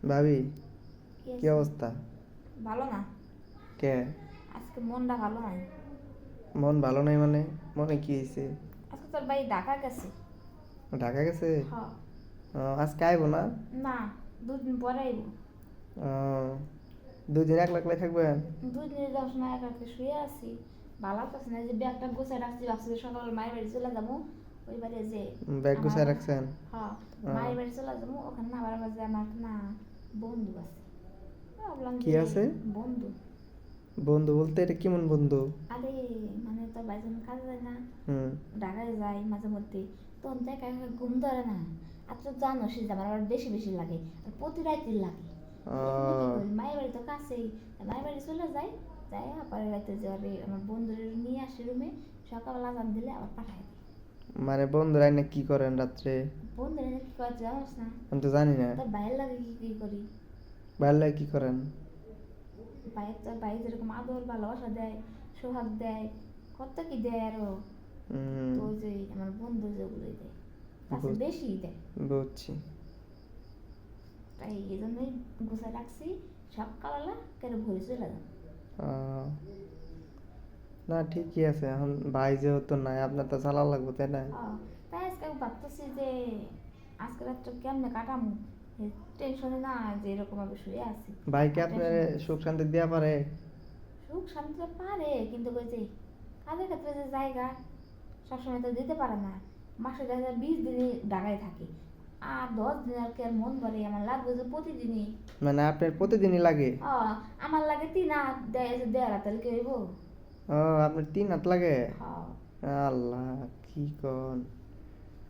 ভাবি, কি কি আছে? অবস্থা? ভালো না। কে? আজকে মনটা ভালো নাই। মন ভালো নাই মানে? মনে কি হয়েছে? আজকে তোর ভাই ঢাকা গেছে। ঢাকা গেছে? হ। আজকে আইবো না? না, 2 দিন পরে আইব। আহ, 2 দিন একলা একলাই থাকবেন? 2 দিনের যাওয়ার সময় একা একা শুয়ে আছি। ভালো লাগতেছে না, যে ব্যাগটা গোছায় রাখছি, ভাবছি যে সকালে মায়ের বাড়ি চলে যাবো। ওই বাড়ি যে ব্যাগ আমার গুছাই রাখছেন? হ্যাঁ, আহ, মায়ের বাড়ি চলে যাবো, ওখানে না আবার যে আমার না বন্ধু আছে। ভাবলাম কি যে আছে? বন্ধু। বন্ধু বলতে এটা কেমন বন্ধু? আরে মানে তোর ভাই যখন কাজে যায় না, হুম। ঢাকায় যাই মাঝে মধ্যে, তখন তো একা একা ঘুম ধরে না। আর তো জানো শীত আমার আবার বেশি বেশি লাগে, আর প্রতি রাতেই লাগে। এখানে কি আহ, করি, মায়ের বাড়ি তো কাছেই, তা মায়ের বাড়ি চলে যাই। যাই আবার রাতে যাবে আমার বন্ধুদের নিয়ে আসি রুমে, সকালবেলা আজান দিলে আবার পাঠাই দিই। মানে বন্ধুরা এনে কি করেন রাত্রে? বন্ধুরা কি করে জানোস না? আমি তো জানি না। তোর ভাইয়ের লাগে কি কি করি। বাইরে কি করেন? তোর ভাই যেরকম আদর ভালোবাসা দেয়, সোহাগ দেয়, কত কি দেয় আরো। হুম, তো ওই যে আমার বন্ধু যেগুলোই দেয়, তার চেয়ে বুঝ- বেশিই দেয়। বুঝছি। তাই এই জন্যই গুছাই রাখছি, সকালবেলা কেন ভরে চলে যান। আহ, না ঠিকই আছে, এখন ভাই যেহেতু নাই আপনার তো চালা লাগবে, তাই না? তাই আজকে আমি ভাবতেছি যে আজকে রাতটা কেমনে কাটামু, টেনশনে না যে এরকম ভাবে শুয়ে আছি। ভাই কি আর আপনার টেনশন, সুখ শান্তি দেওয়া পারে? সুখ শান্তি পারে, কিন্তু ওই যে কাজের ক্ষেত্রে যে জায়গা, সবসময় তো দিতে পারে না। মাসে দেখা যায় 20 দিনই ঢাকায় থাকে, আর 10 দিন আর কি আর মন ভরে, আমার লাগবে যে প্রতিদিনই। মানে আপনার প্রতিদিনই লাগে? আমার লাগে 3 হাত দেয়, দেড় হাত তাহলে কি হইব? ও, আপনার 3 হাত লাগে? হ্যাঁ। আল্লাহ, কি কন!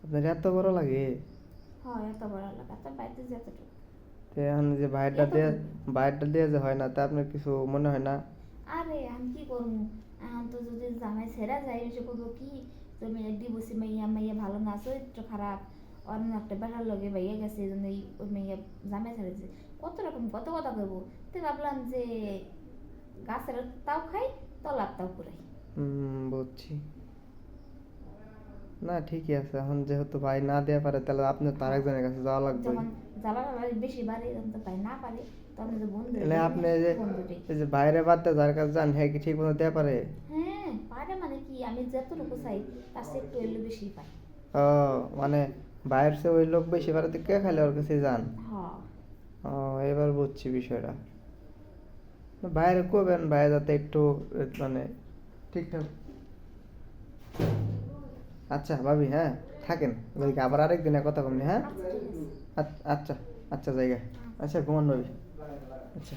আপনার এত বড় লাগে? হয়, এত বড় লাগা তোর বাড়িতে যতটুকু তো এখন যে বাইরটা দিয়ে, এতটুকু। বাইরটা দিয়ে যে হয় না, তা আপনার কিছু মনে হয় না? আরে আমি কি করবো, এখন তো যদি জামাই ছেড়া যায়, এসে করবো কি, তো মেয়ে ডিভোর্সি মাইয়া, মাইয়া ভালো না, চরিত্র খারাপ, অন্য একটা বেটার লগে বাইয়া গেছে, এই জন্য ওই মেয়ে জামাই ছেড়েছে, কত রকম কত কথা করবো। তো ভাবলাম যে গাছের তাও খাই, তলার তাও পুরাই। বুঝছি। না ঠিকই আছে, এখন যেহেতু ভাই না দেয়া পারে, তাহলে আপনার তো হ্যাঁ, আরেকজনের কাছে যাওয়া লাগবে। যখন জ্বালা বেশি বাড়ে, তখন তো পাই না পারে, তখন যে বন্ধু তাহলে ডেকে আপনি নিয়ে এই আসি, যে, বন্ধুটি। এই যে বাইরে বাদ দিয়ে যার কাছে যান, হ্যাঁ কি ঠিক মতো দেয়া পারে? হ্যাঁ পারে, মানে কি আমি যতটুকু চাই তার চেয়ে একটু এলে বেশি পাই। ও, মানে বাইরের সে ওই লোক বেশি পারে, তো কে খালি ওর কাছে যান? হ্যাঁ। ও, এবার বুঝছি বিষয়টা। বাইরে করবেন, বাইরে যাতে একটু মানে ঠিকঠাক। আচ্ছা ভাবি, হ্যাঁ থাকেন, ওইদিকে আবার আরেকদিনে কথা বলনি, হ্যাঁ? আচ্ছা ঠিক আছে। আচ্ছা, আচ্ছা জায়গা। আচ্ছা ঘুমান ভাবি। আচ্ছা।